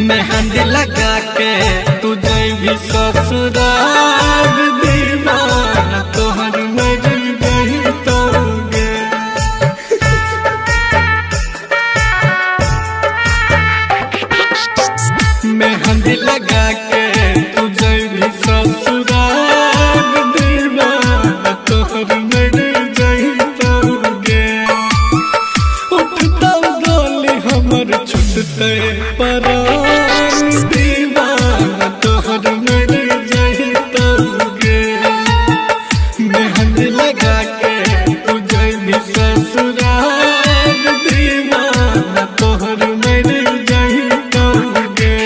मेहंदी लगा के तुझे भी ससुराल दीवाना तोहर मर गई तोगे। मेहंदी लगा के तुझे भी ससुराल दीवाना तोहर मर गई तोगे। उठता डोली हमर छुटते पर दीवाना तोहर मर जाई तोगे। मेहंदी लगा के तुझे भी ससुराल दीवाना तोहर मर जाई तोगे।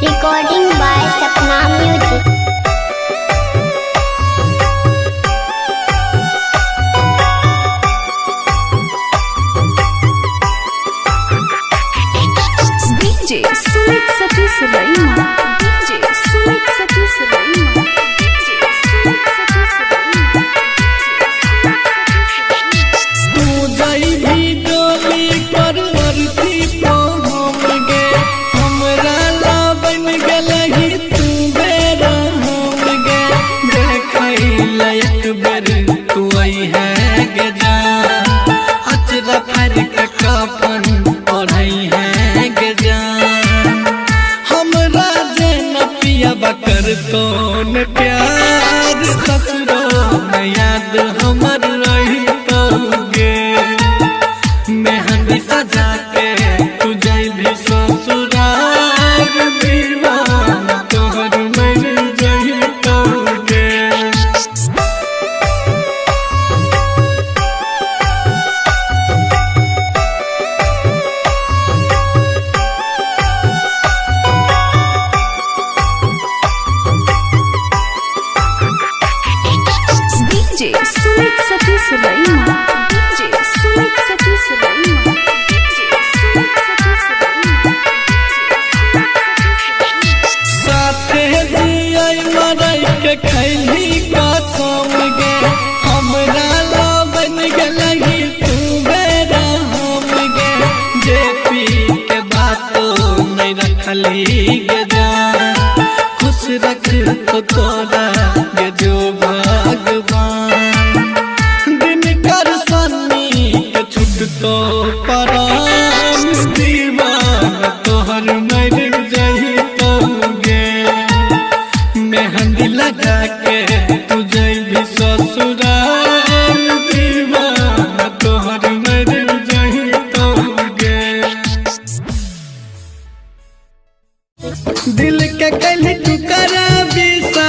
Recording by Sapna music. DJ Sumit Satish Raima, DJ Sumit Satish Raima, DJ Sumit Satish Raima, तू जाई भी डोली पर वरती पहुँच गे। हमरा ला बन गलही तू बेरा हम गे। देखई लायक बेर तू आई है गे जान। अचरा फर के कफन ओढ़ई है गे जान। हमरा जे न पिया बकर कौन प्यार ससुरो में याद हमर रही तोगे। मेहंदी सजा के तुझे भी ससुराल दीवाना तोहर मर जाई तोगे। DJ Sumit Satish Raima, DJ Sumit Satish Raima, DJ Sumit Satish Raima, साथे दियाई मरई के खैली कसम गे। हमरा ला बन गलही तू बेरा हम गे। जे पी के बातो नहीं रखली गे जान। खुश रख तो तोरा गे जो भगवान। दिन कर सन्नी के छुट तो परान दीवाना तोहर मर जाई तोगे। मेहंदी लगा के तुझे भी ससुराल दीवाना तोहर मर जाई तोगे। दिल के कली टुकड़ा बिसा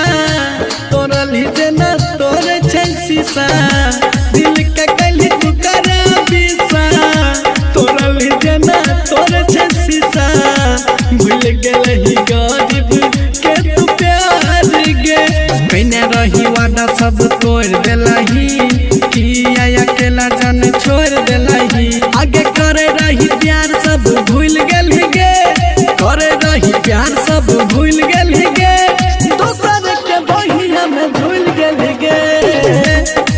तोरल ही जना तोरे छै शीशा। दिल के कली टुकड़ा बिसा तोरल ही जना तोरे छै शीशा। भूल गेलही गरीब के तू प्यार गे। कइने रही वादा सब तोड़ देलही। किया अकेला जान छोड़ देलही। आगे करे रही प्यार सब भूल गेलही गे। करे रही प्यार सब भूल गेलही गे। दोसर के बहिया में भूल गेलही गे।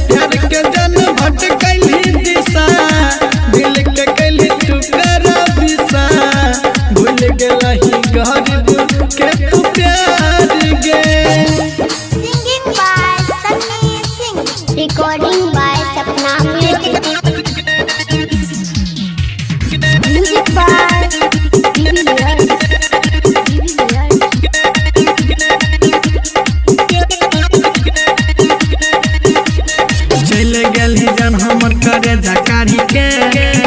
प्यार के जन भटकलही दिशा। दिल के कली टुकड़ा बिसा। भूल गेलही गरीब के तू प्यार गे। Singing by Sunny Singh. Recording by Sapna Music. Music by DVS. चल गेलही जान हमर करे झकारी के।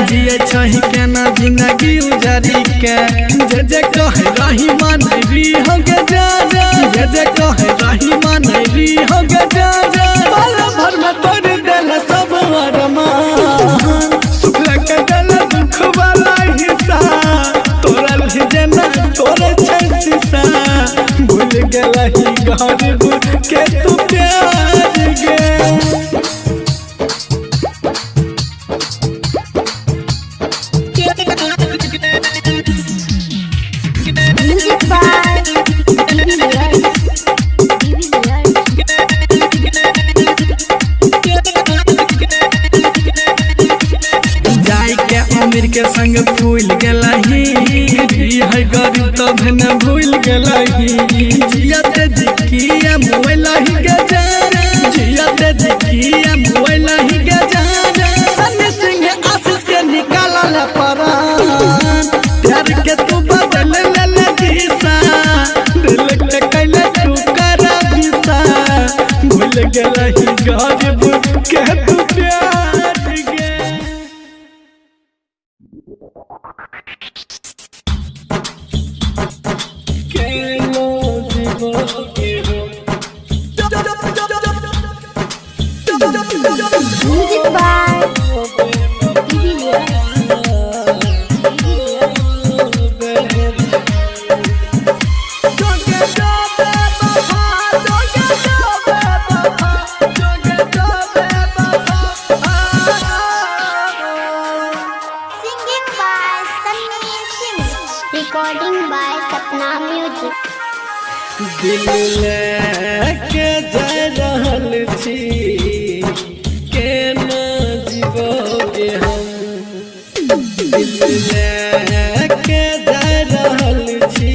जिए छही के ना जिंदगी उजारी के। जे जे कहे रही मानरी हो गे जा जा। जे जे कहे रही मानरी हो गे जा जा। पल भर में तोड़ देल सब अरमान। सुख के देल दुख वाला हिस्सा। तोरल ही जना तोरे छै शीशा। भूल गेलही गरीब के तू प्यार गे। के संग फूल गेलही है गरीब तब न भूल गेलही जियत जिकिया मोलही के जाना जियत जिकिया मोलही के जाना सन्नी सिंह आशीष के निकालल परान प्यार के तू बदल ले दिशा दिल के कैले तू कर दिशा भूल गेलही गरीब के तू प्यार गे केलो जीवो केरो Music by Singing by Sunny Singh. Recording by Sapna Music. दिल लेके जा रहल छी केना जीवोगे हम दिल लेके जा रहल छी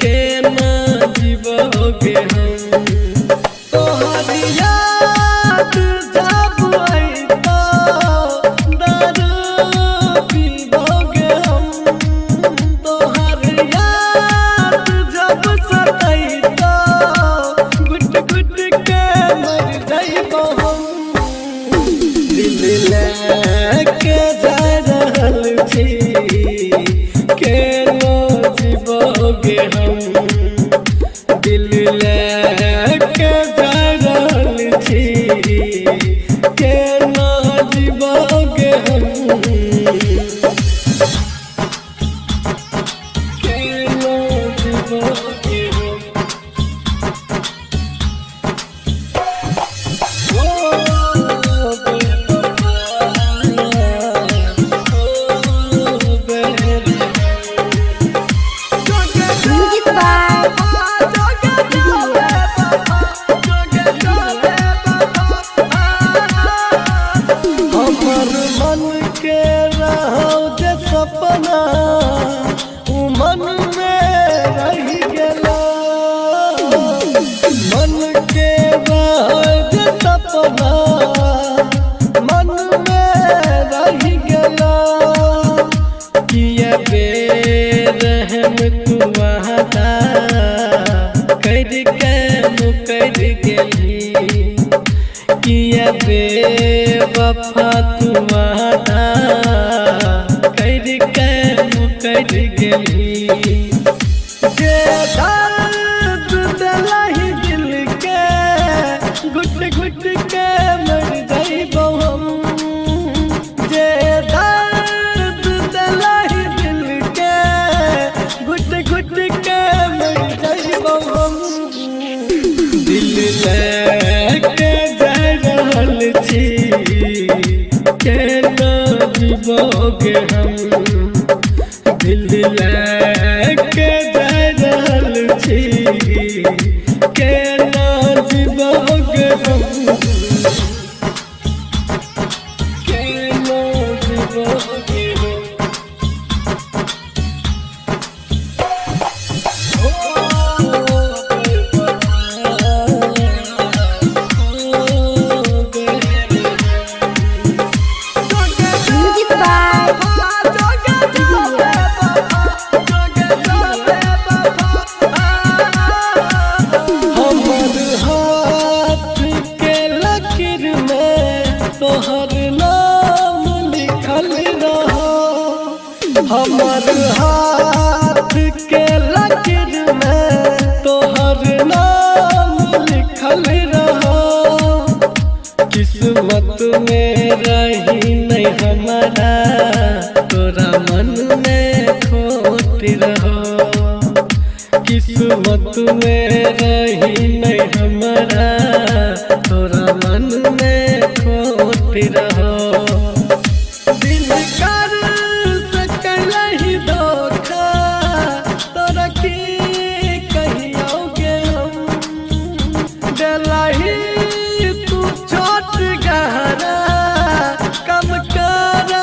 केना जीवोगे हम तोहर याद जब अइतो दारू पीबोगे हम तोहर याद जब सतैतो गुट गुट के मर जाइबो हम दिल लेके जा रहल छी केना जीवोगे हम दिल लेके जा रहल छी केना जीवोगे हम केना जीवोगे हम Music by हमर मन के रहो जे सपना उ मन में रह गेला मन के रहो जे सपना मन में रह गेला किया बेरहम तू वादा कर के मुकर गेली किया बेवफा तू वादा कर के मुकर गेली जे दर्द दिलही दिल के गुट गुट के मर जाइबो हम जे दर्द दिलही दिल के गुट गुट के मर जाइबो हम दिल लेके जा रहल छी केना जीवोगे हम दिल लेके जा रहल छी केना जीवोगे हम केना जीवोगे हम Music by हमर हाथ के लकीर में तोहर नाम लिखल रहो हमर हाथ के लकीर में तोहर नाम लिखल रहो किस्मत में रही नहीं हमारा तोरा मन में खोट रहो किस्मत में रही नहीं हमारा तोरा मन में खोट रहो दिल कर सकलही धोखा तोरा की कहियोगे हम दिलही तू छोट गहरा कम कर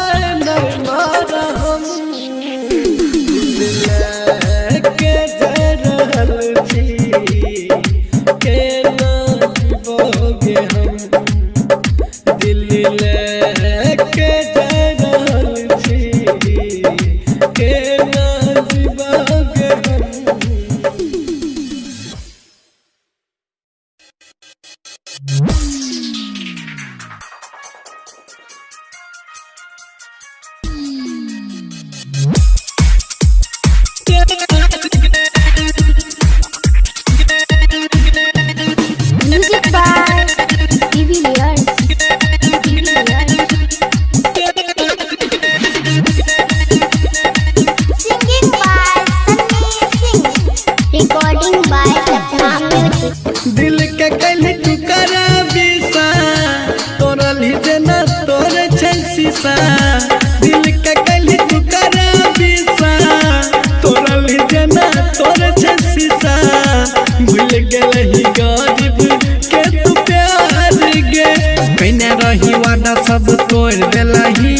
सब तोड़ देलही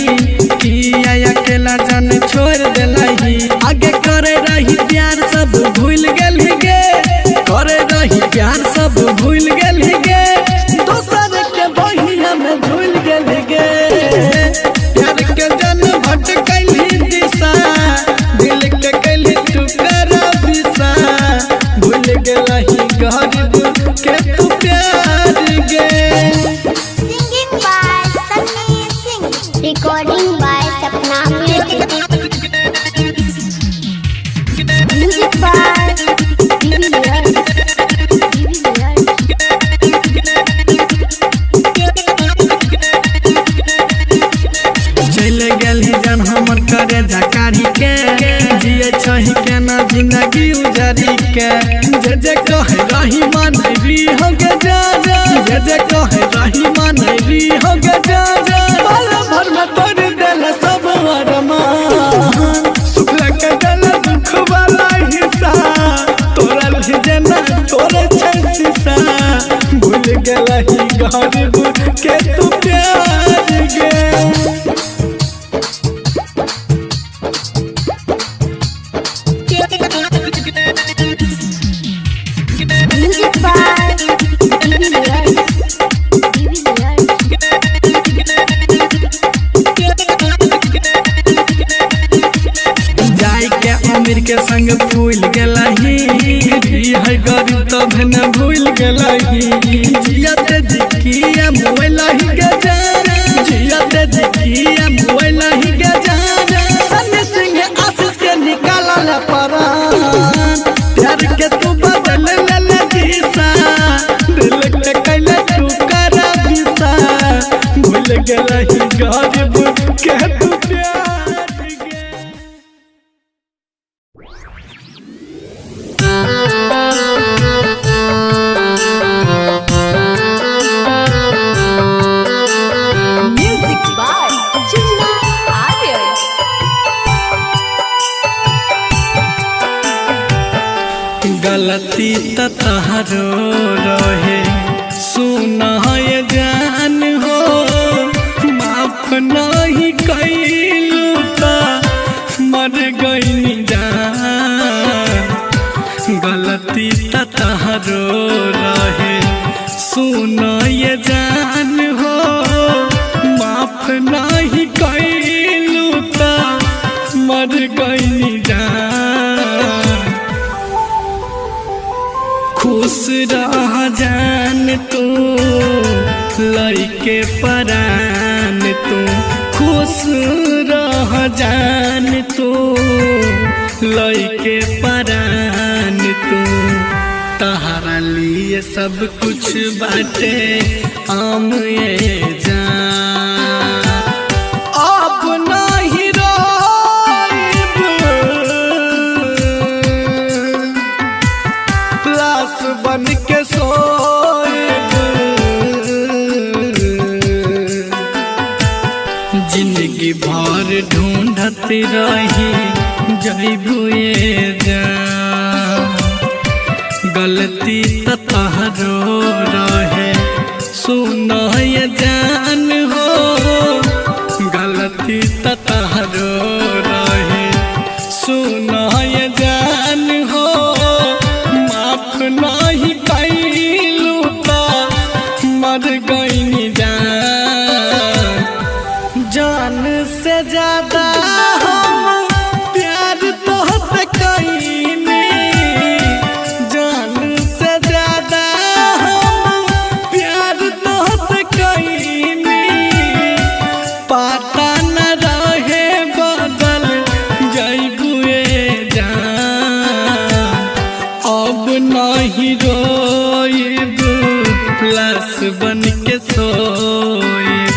किया अकेला जान छोड़ देलही आगे करे रही प्यार सब भूल गेलही गे करे रही प्यार सब भूल गेलही गे दोसर के बहिया में भूल गेलही गे प्यार के जन भटकैलही दिशा दिल के कैलही टुकड़ा बिसा भूल गेलही गरीब के तू प्यार गे Singing by Sunny Singh. Recording by Sapna Music. Music by चल गेलही जान हमर करे जकारी के जिए छही केना जिंदगी उजारी के जे कहे रही मानरी हो गे जा जे कहे रही मानरी हो गे जा पल भर में तोड़ देला सब अरमान सुख के देला दुख वाला हिस्सा तोरल ही जेना तोरे छै शीशा भूल गेलही गरीब के तू प्यार गे Music by जाई के अमीर के संग भूल गेलही है गरीब तब न भूल गेलही जियत जिकिया मोलही के जाना जियत जिकिया मोलही के जाना सन्नी सिंह आशीष के निकालल परान प्यार के तू बदल ले दिशा दिल के कैले टुकड़ा बिसा भूल गेलही गरीब के तू प्यार गे Music by Chinna Aryan. गलती त तहरो रहे सुना ये जान हो माफ नहीं कैलू त मर गईनी जान गलती त तहरो रहे सुना ये जान हो माफ नहीं कैलू त मर गईनी जान खुश रह जान तू लइके परान तू खुश रह जान तू लइके परान तू तहरा लिए सब कुछ बाटे आम ये जान अब नहीं रोइब लाश बन के सोइब जिंदगी भर ढूंढत रही जइबू ये जान गलती त तहरो रहे सुन ये जान हो गलती त तहरो रहे सुन ये जान हो माफ नहीं कैलू त मर गईनी जान जान से ज्यादा हम प्यार तोहसे कईनी जान से ज्यादा हम प्यार तोहसे कईनी पता न रहे बदल जइबू ये जान अब नहीं रोइब लाश बन के सोइब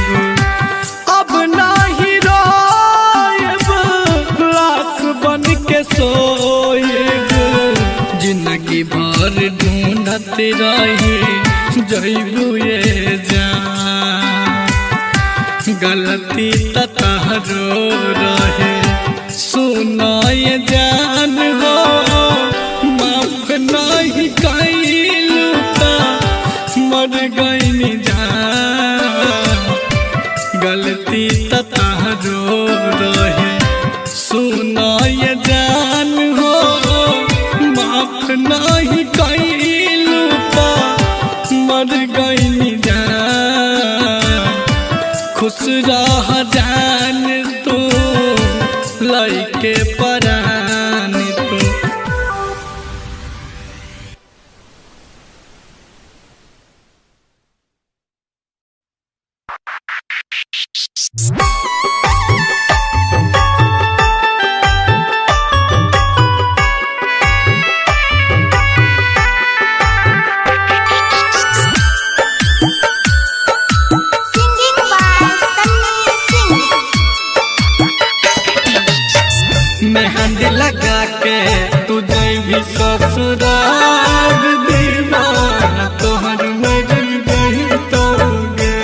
अब नहीं रोइब लाश बन के सोइब जिंदगी भर ढूंढत रही जइबू ये जान गलती त तहरो रहे सुन ये जान हो माफ नहीं कैलू त मर गईनी जान रहे सुना ये जान हो माफ नहीं कैलू पा मर गई जान खुश रह जान तू लइके परान तू Singing by Sunny Singh. मेहंदी लगा के तुझे भी ससुराल दीवाना तोहर मर गई तोगे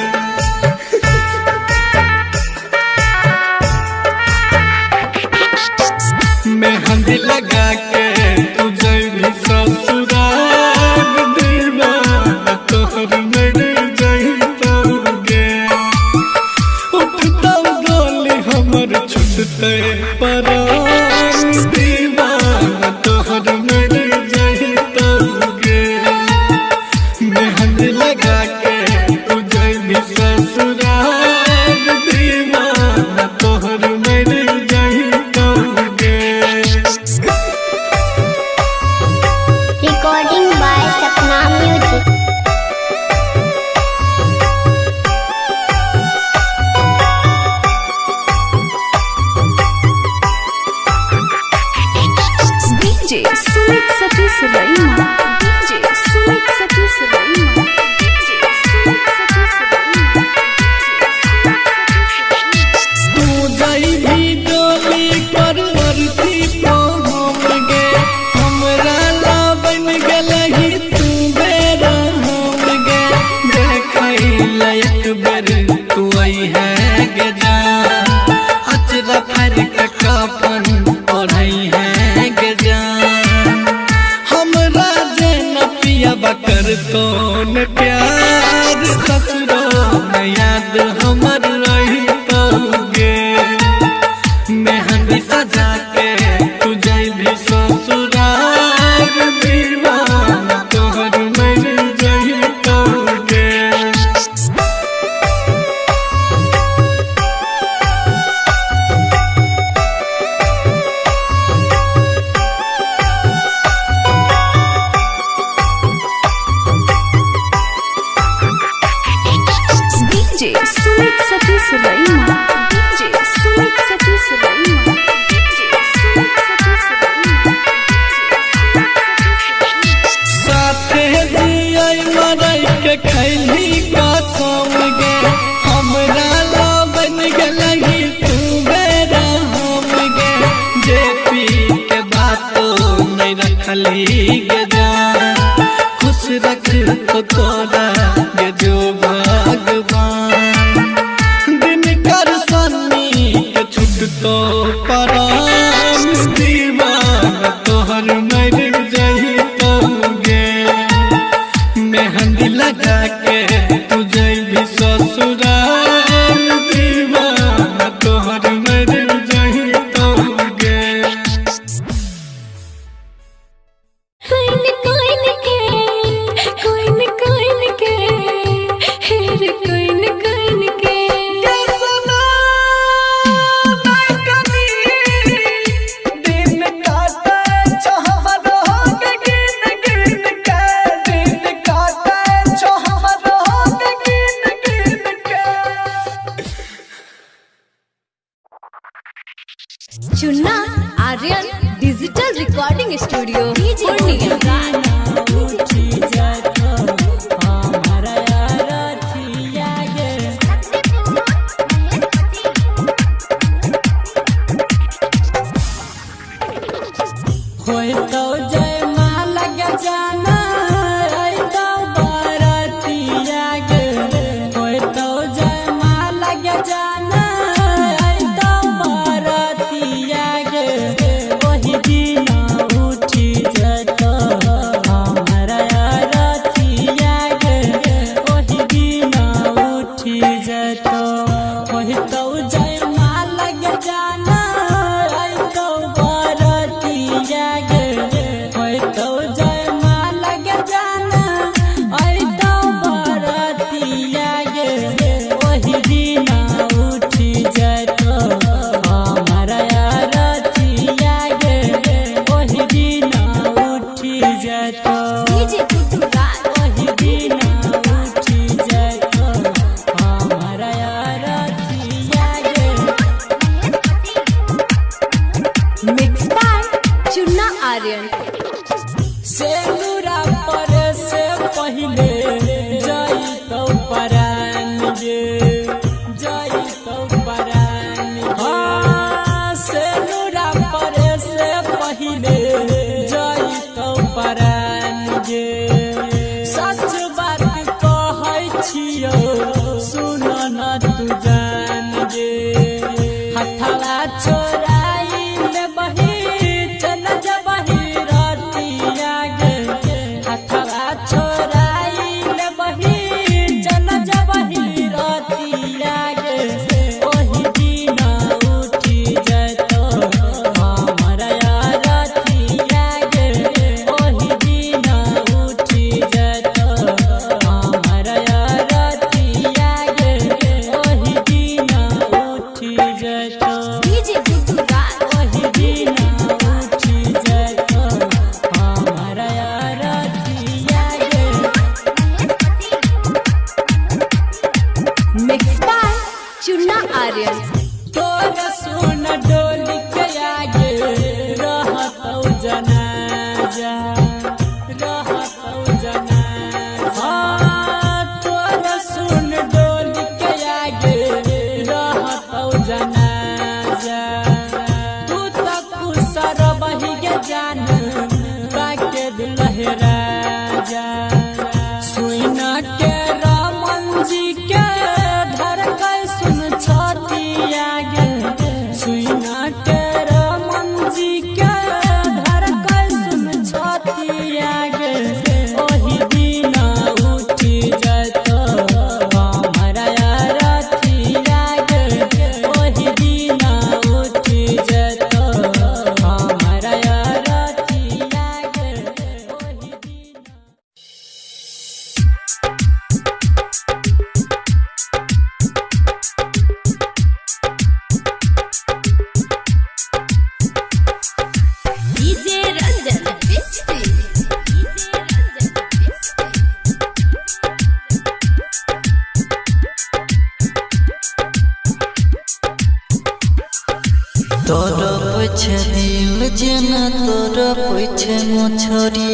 मेहंदी लगा के तुझे भी ससुराल दीवाना तोहर मर गई तोगे उठता डोली हमर छुटते परान दीवाना तोहर मर गई तोगे मेहंदी लगा के तुझे भी ससुराल दीवाना तोहर मर गई तोगे Recording by Sapna Music. DJ Sumit Satish Raima. DJ Sumit Satish Raima. DJ Sumit Satish Raima. तू जाई भी डोली पर मरती पहुँच गे हमरा ला बन गलही तू बेरा हम गे देखई लायक बेर तू आई है गे जान अचरा फर के कापन ओढ़ई है गे जान हमरा जे न पिया बकर तो न प्यार ससुरो न याद हमर रही तोगे मेहंदी सजा के तुझे भी ससुराल दीवाना तोहर मर गई तोगे DJ Sumit Satish Raima. DJ Sumit Satish Raima. DJ Sumit Satish Raima. साथे दिया मरई के खैली कसम गे हमरा ला बन गलही तू बेरा हम गे जे पी के बातो नहीं रखली गे जान खुश रख तो तोरा गे जो भगवान दिन कर सन्नी के छुट तो परान दीवाना तोहर मर गई तोगे मेहंदी लगा के तुझे भी ससुराल दीवाना तोहर मर गई तोगे Chunna Aryan digital recording studio Purnia. उठी छियो सुनो न तू जान गे हथवा छोराई ले बही चल जबही रतिया गे हथवा छोराई ले बही चल जबही रतिया गे ओही दिन उठी जतो हमरा रतिया गे ओही दिन उठी जतो हमरा रतिया गे ओही दिन उठी जतो डीजे गुड्डू राज ओही दिन उठी जतो हमरा रतिया गे मिक्स बाय चुन्ना आर्यन तोरा सुन डोली के आगे रहतौ जनाजा रहतौ जनाजा तोरा सुन डोली के आगे रहतौ जनाजा तू तो खुसर बही के जान बाके दुल्हे राजा सुइना के रामन जी के धड़कन सुन छतिया गे सुइना के रामन जी के धड़कन सुन छतिया गे ओही दिन उठी जतो हमरा रतिया गे ओही दिन उठी जतो हमरा रतिया गे ओही दिन डीजे रंजन बिस्ती डीजे रंजन बिस्ती तोर पछे दिल जेना तोर पछे मछरी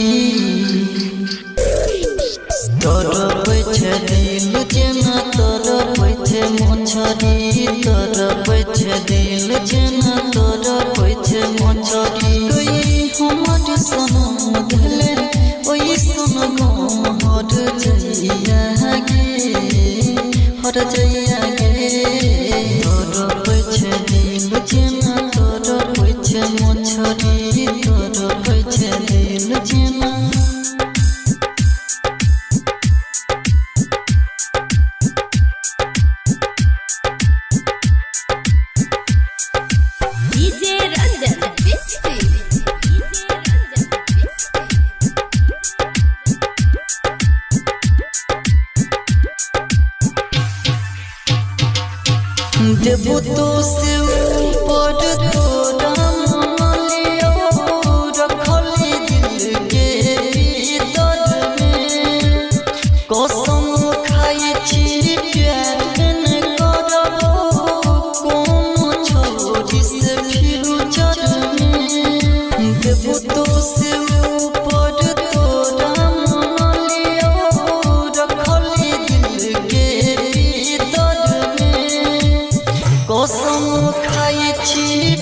तोर पछे दिल जेना तोर पछे मछरी तोर पछे दिल जेना तोर पछे मछरी कोई हमर सनम धले ओई सन हर जइया गे हर जइया गे तोर पछे दिल जेना तोर पछे मछरी तोर पछे दिल जेना डीजे रंजन बिस्ती डीजे रंजन बिस्ती देबो तो से ऊपर तोरा मन लियो रखली दिल के भीतर में कसम खाई छी प्यार न करबो कोनो छोरी से फ्यूचर में देबो तो से ऊपर तोरा मन लियो रखली दिल के भीतर में कसम खाई छी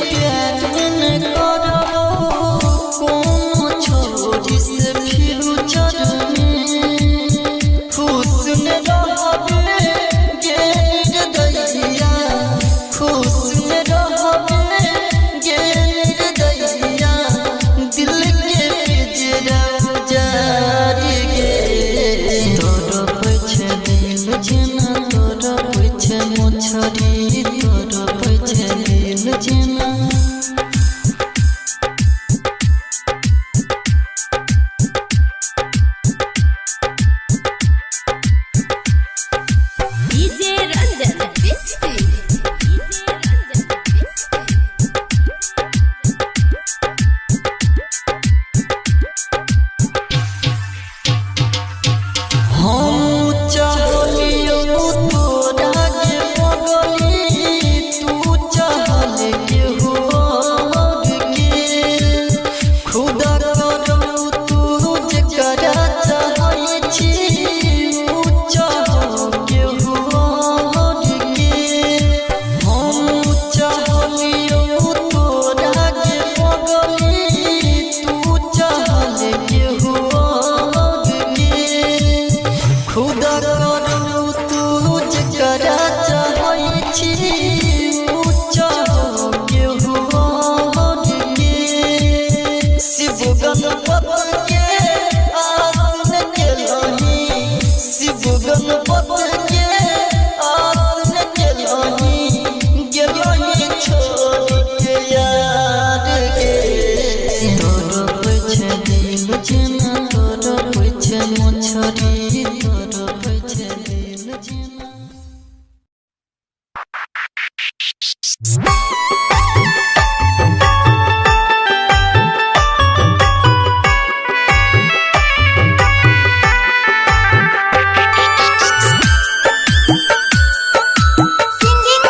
Singing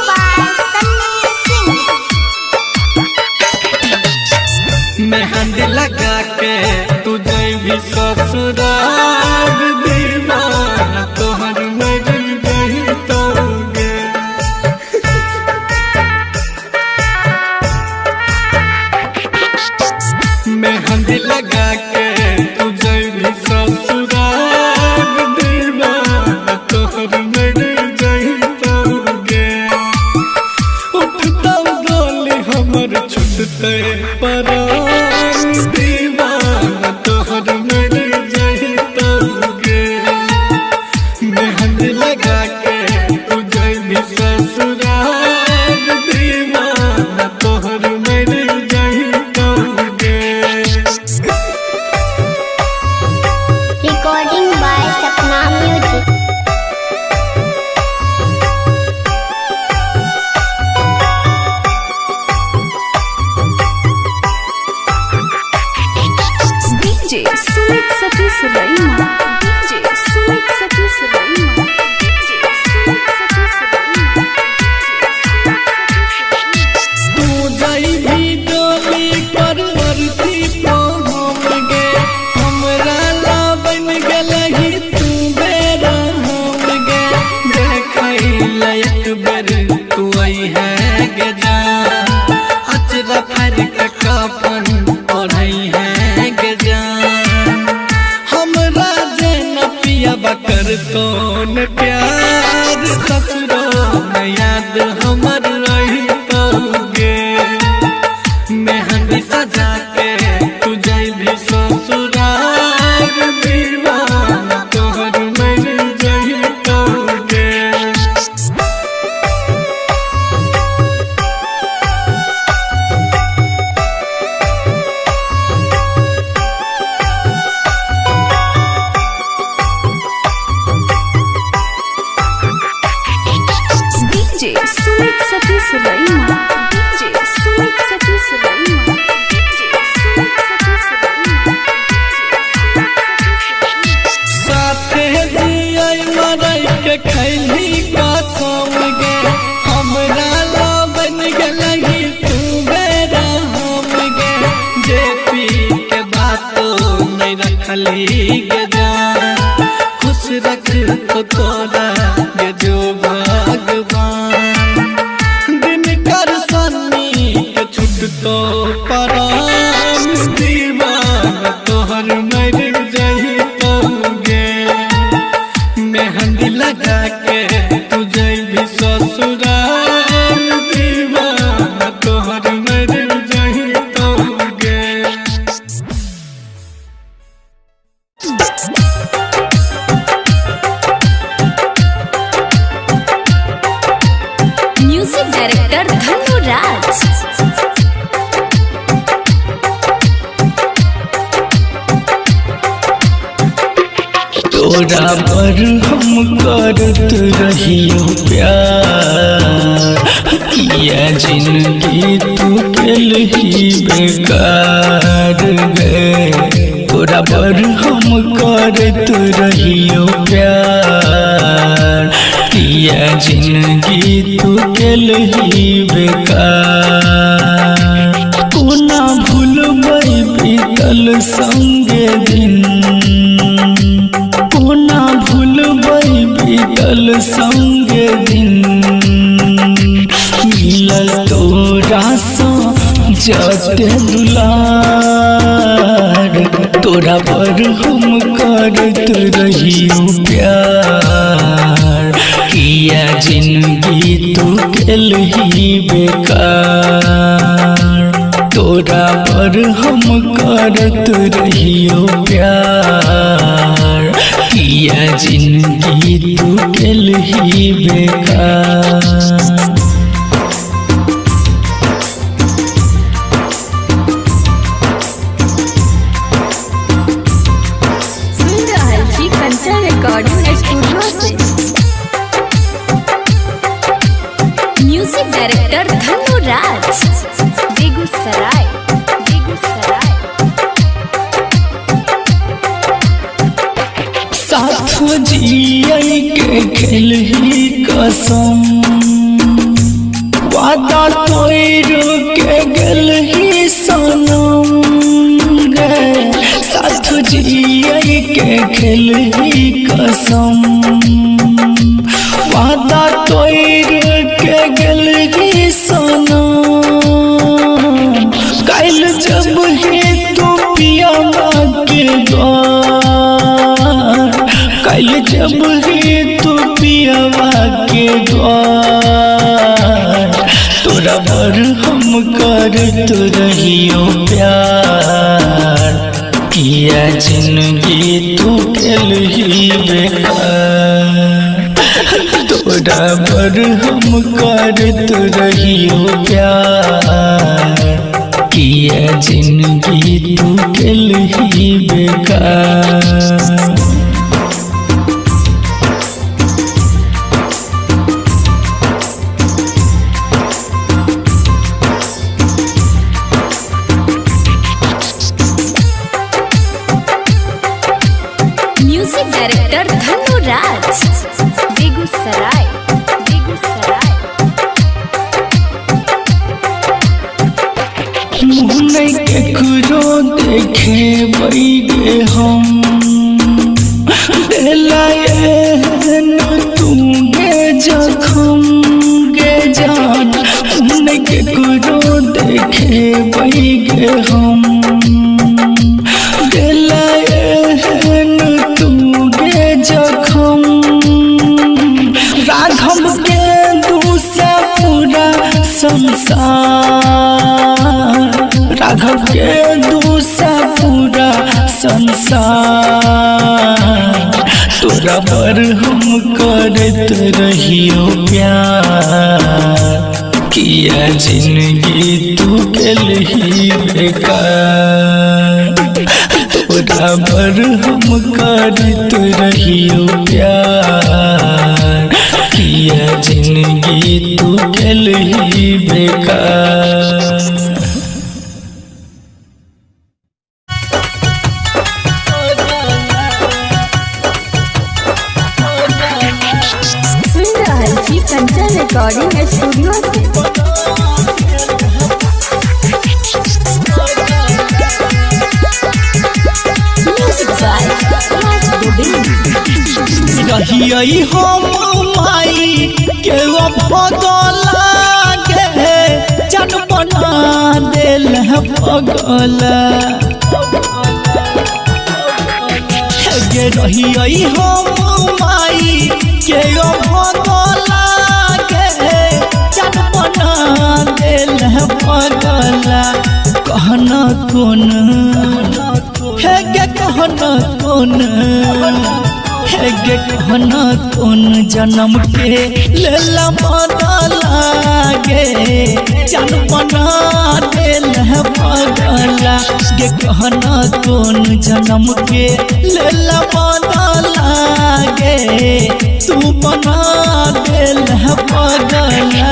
by Sunny Singh. मेहंदी लगा के तुझे भी ससुराल दीवाना तोहर मर गई तोगे। मेहंदी लगा के तुझे भी ससुराल दीवाना तोहर मर गई तोगे। उठता डोली हमर छुटते परान दीवाना तोहर मर गई तोगे। मेहंदी लगा के तुझे भी ससुराल दीवाना तोहर मर गई तोगे। Recording by Sapna Music. DJ Sumit Satish Raima. DJ Sumit Satish Raima. DJ Sumit Satish Raima. तू जाई भी डोली पर वरती पहुँच गे। हमरा ला बन गलही तू बेरा हम गे। देखई लायक बर तू आई है गे जान। अचरा फर के कफन ओढ़ई है गे जान। हमरा जेन पिया बकर तो न प्यार ससुरो न याद हमर रही तोगे। मेहंदी सजा के तुझे भी ससुराल दीवाना तोहर मर गई तोगे। DJ Sumit Satish Raima. DJ Sumit Satish Raima. DJ Sumit Satish Raima. साथे दियाई मरई के खैली कसम गे। हमरा ला बन गलही तू बेरा हम गे। जे पी के बातो नहीं रखली गे जान। खुश रख तो तोरा गे जो भगवान। दिन कर सन्नी के छुट तो परान दीवाना तोहर मर गई तोगे। मेहंदी लगा के तुझे भी ससुराल दीवाना तोहर मर गई तोगे। Music Director Dhanu Raj. तोरा पर हम करत रहियो प्यार। किया जिंदगी तू केलही बेकार गे। तोरा पर हम करत रहियो प्यार। किया जिंदगी तू केलही बेकार। कोना भूलबै बीतल संगे दिन। कोना भूलबै बीतल संगे दिन। मिलल तोरा सँ जते दुलार। तोरा पर हम करत रहियो प्यार। किया जिंदगी तू केलही बेकार। तोरा पर हम करत रहियो प्यार। किया जिंदगी तू केलही बेकार। सुन रहल छी कंचन रिकॉर्डिंग स्टूडियो से। म्यूजिक डायरेक्टर धनु राज, बेगूसराय, बेगूसराय। साथ जिए के खेल ही कसम, वादा तोड़ के गल ही सनम गे। साथ जिए के खेल ही कसम, वादा तोड़ के गल ही सनम। कल जब ही तू पिया के द्वार, कल जब ही तू पिया के द्वार, तोरा पर हम करत रहियो प्यार। किया जिंदगी तू खेल ही बेकार, तोरा पर हम करत रहियो प्यार। किया जिंदगी तू खेल ही बेकार। म्यूजिक डायरेक्टर धनु राज, बेगूसराय, बेगूसराय। मुँह केकरो देखे बैगे हम, दिलायन तू गे जखम गे जान। मुँह केकरो देखे बैगे हम, दिलायन तू गे जखम। राघव के दूसरा पूरा संसार, राघव के दूसरा पूरा संसार। तोरा पर हम करत रहियो प्यार। किया जिंदगी तू खेल ही बेकार, तोरा पर हम करत रहियो प्यार। किया जिंदगी तू खेल ही बेकार। सुन रहल छी कंचन रिकॉर्डिंग स्टूडियो से। Music by Raj Govind. रहियई हम माई के भगला गे, जन बना दिल पगला गे। रहियई हम माई के भगला गे, जन बना दिल पगला। कहना कौन है गे, कहना कौन है गे, कहना कौन जन्म के लेला बदला गे। जन बना दिल पगला गे, कहना कौन जन्म के लेला बदला गे। तू बना दिल पगला।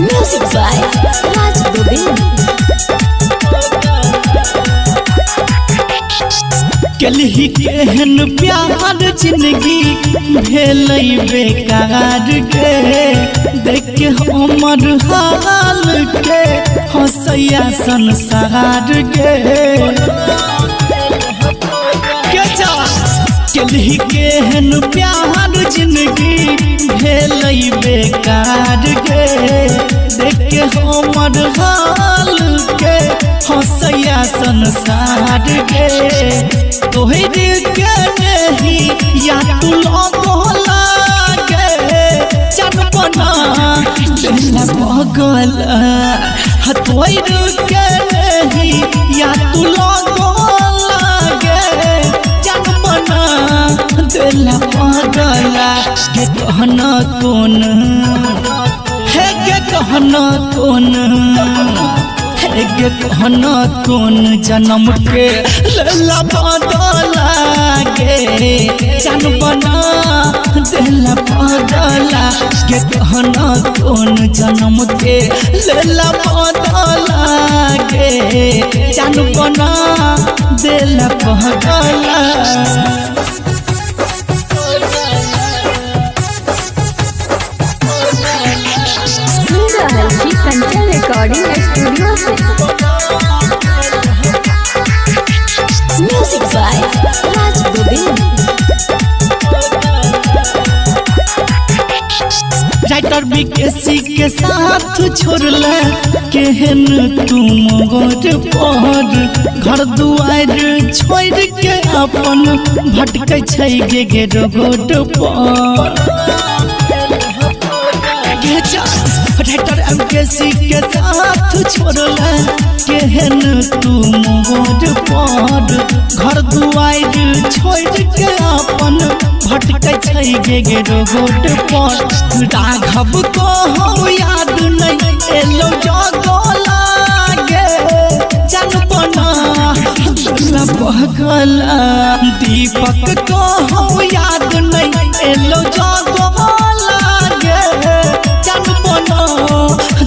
Music by Raj Govind. कलही केहन प्यार जिंदगी भेलै बेकार गे। देख के हमर हाल के हंसैया संसार गे। कलही केहन प्यार जिंदगी भेलै बेकार गे। देख के हमर हाल के हंसैया संसार गे। तोहर के नहीं या तू लगला गे। जन बना दिल पगला, तोहर के नहीं या तू लगला गे। जन बना दिल पगला गे। कहना कौन है गे, कहना कौन जन्म के लला बदला गे जान बना दिला बदला गे कहना कौन जन्म के लला बदला गे जान बना दिला बदला कंचन रिकॉर्डिंग स्टूडियो से music by Raj Govind. Writer BKC के साथ छोड़ला केहन तुम गोर पर घर दुआर छोड़ के अपन भटकै छै गे रोड पर राइटर एमकेसी के साथ छोड़ला केहन तुम गोर पर घर दुआर छोड़ के अपन भटकै छै गे रोड पर राघव को हम याद नहीं एलो जगला गे जनपना बहगला दीपक को हम याद नहीं एलो जगला गे जनपना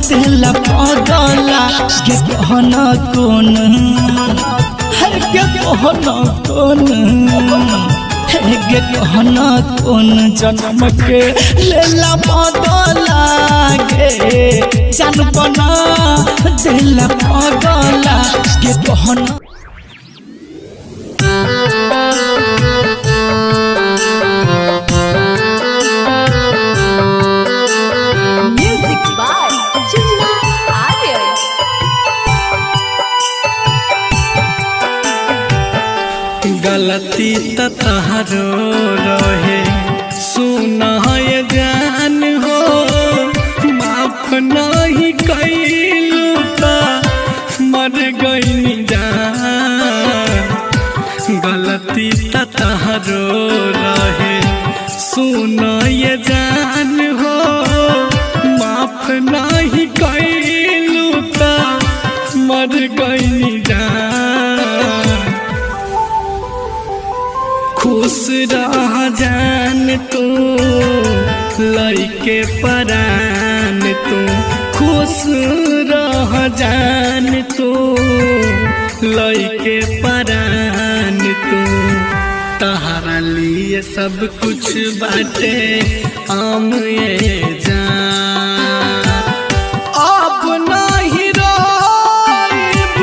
दिल पगला के कहना कौन हर के कहना कौन गे कहना कौन जन्म के लेला बदला गे जान बना दिल पगला गे कहना म्यूजिक बाय चुन्ना आर्यन। गलती त तहरो रहे सुना ये जान हो माफ नहीं कैलू त मर गई जान गलती त तहरो रहे सुना ये जान हो माफ नहीं कैलू त मर गई जान खुश रह जान तू लइके परान तू खुश रह जान तू लइके परान तू तहरा लिए सब कुछ बाटे आम ये जान अब नहीं रोइब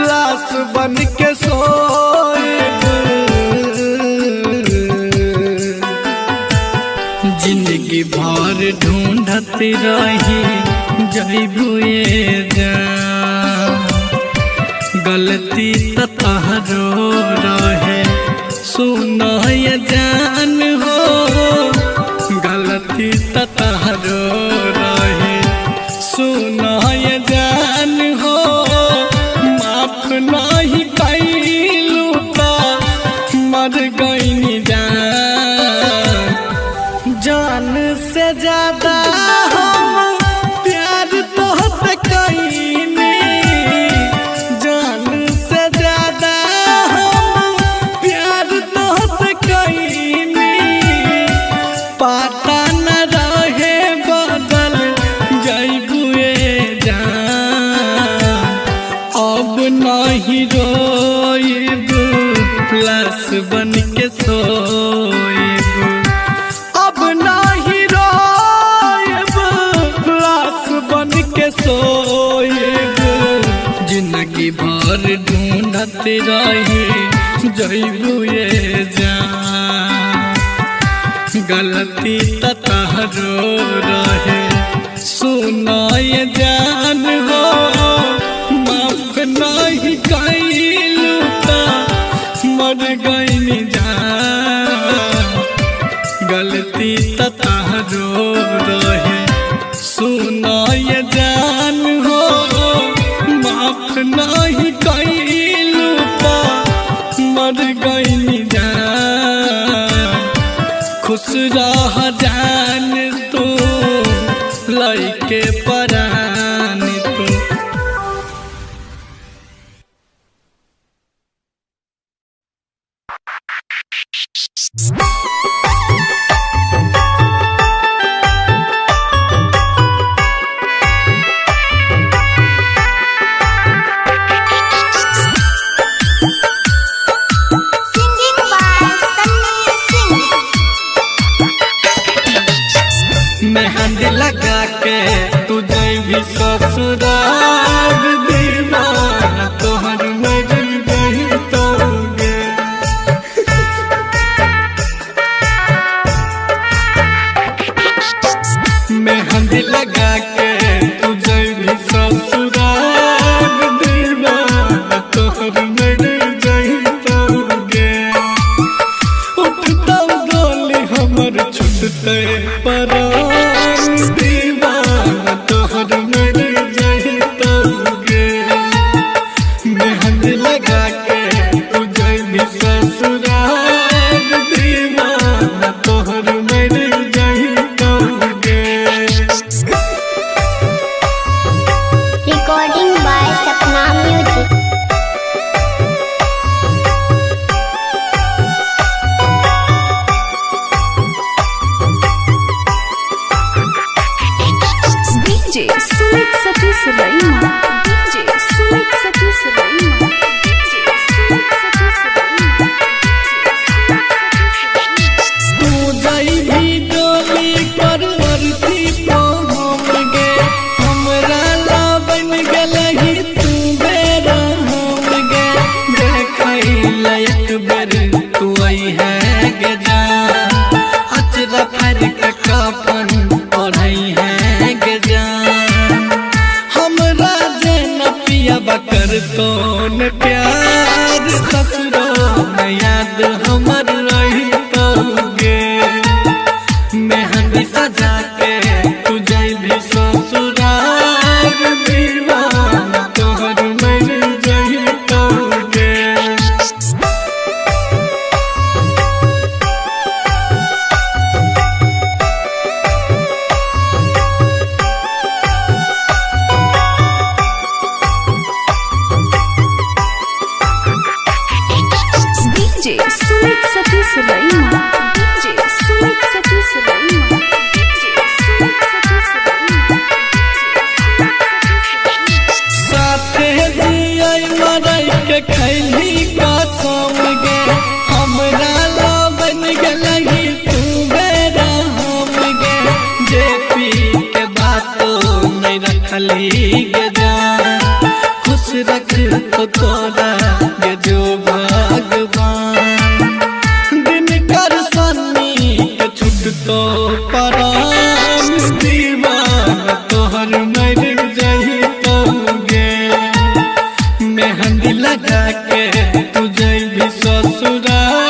लाश बन के सोइब जिंदगी भर ढूंढत रही जइबू ये जान गलती त तहरो रहे सुना ये जान हो गलती त तहरो रहे सुना ये जान हो माफ नहीं कैलू त मर गई जान से ज्यादा हम प्यार तोहसे कईनी जान से ज्यादा हम प्यार तोहसे कईनी पता न रहे बदल जइबुए जान अब नहीं रोइब लाश बन के सोइब अब नहीं रोइब लाश बन के सोइब जिंदगी भर ढूंढत रही जइबू ये जान गलती त तहरो रहे सुना ये जान हो माफ नहीं कैलू त मर गई जान गलती त तहरो रहे सुना ये जान हो माफ नहीं कैलू त मर गई जान खुश रह जान तू लइके परान तू। Singing by Sunny Singh. मेहंदी लगा के तू भी ससुराल दीवाना तोहर मर गई तोगे। मेहंदी लगा के तू भी ससुराल दीवाना तोहर मर गई तोगे। उठता डोली हमर छुटते परान दीवाना तोहर मर गई तोगे। मेहंदी लगा के तू भी ससुराल दीवाना तोहर मर गई तोगे। Recording by Sapna Music. DJ Sumit Satish Raima. DJ Sumit Satish Raima. DJ Sumit Satish Raima. तू जाई भी डोली परवरती पहुँच गे। हमरा ला बन गलही तू बेरा हम गे। देखई लायक बेर तू आई है गे जान। अचरा फर के कफन ओढ़ई है गे जान। हमरा जे न पिया बकर तो न प्यार ससुरो न याद हमर रही तोगे। मेहंदी सजा के तू भी ससुराल दीवाना तोहर मर गई तोगे। DJ Sumit Satish Raima. DJ Sumit Satish Raima. DJ Sumit Satish Raima. साथे दियई मरई के खैली कसम गे। हमरा ला बन गलही तू बेरा हम गे। जे पी के बातो नहीं रखली गे जान। खुश रख तो तोरा गे जो भगवान। दिन कर सन्नी के छुट तो परान दीवाना तोहर मर गई तोगे। मेहंदी लगा के तू भी ससुराल